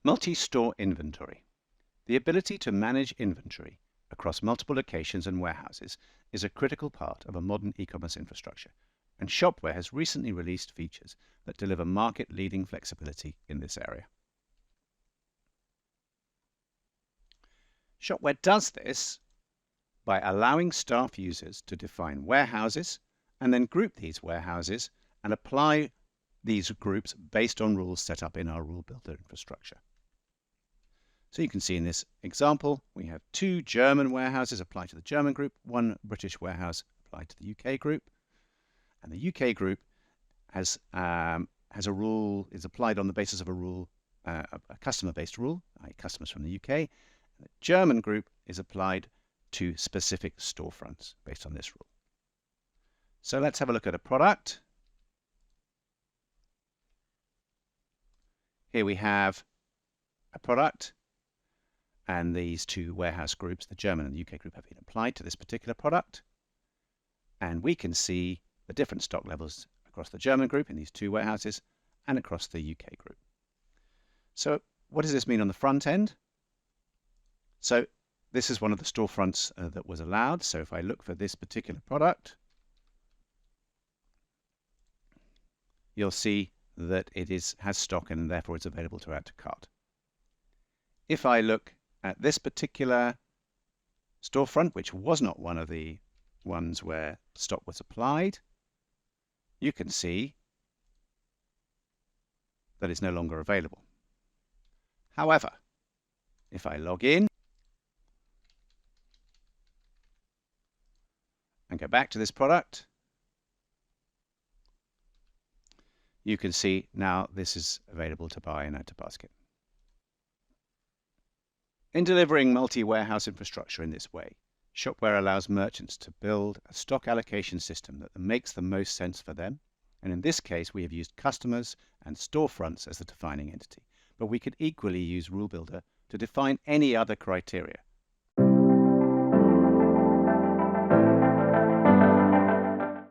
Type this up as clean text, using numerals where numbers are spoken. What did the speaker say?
Multi-store inventory. The ability to manage inventory across multiple locations and warehouses is a critical part of a modern e-commerce infrastructure, and Shopware has recently released features that deliver market-leading flexibility in this area. Shopware does this by allowing staff users to define warehouses and then group these warehouses and apply these groups based on rules set up in our Rulebuilder infrastructure. So you can see in this example, we have 2 German warehouses applied to the German group, 1 British warehouse applied to the UK group. And the UK group has a rule, is applied on the basis of a rule, a customer-based rule, i.e. customers from the UK. And the German group is applied to specific storefronts based on this rule. So let's have a look at a product. Here we have a product, and these 2 warehouse groups, the German and the UK group, have been applied to this particular product. And we can see the different stock levels across the German group in these 2 warehouses and across the UK group. So what does this mean on the front end? So this is one of the storefronts that was allowed. So if I look for this particular product, you'll see that it has stock and therefore it's available to add to cart. If I look at this particular storefront, which was not one of the ones where stock was applied, you can see that it's no longer available. However, if I log in and go back to this product, you can see now this is available to buy and add to basket. In delivering multi-warehouse infrastructure in this way, Shopware allows merchants to build a stock allocation system that makes the most sense for them. And in this case, we have used customers and storefronts as the defining entity. But we could equally use Rulebuilder to define any other criteria,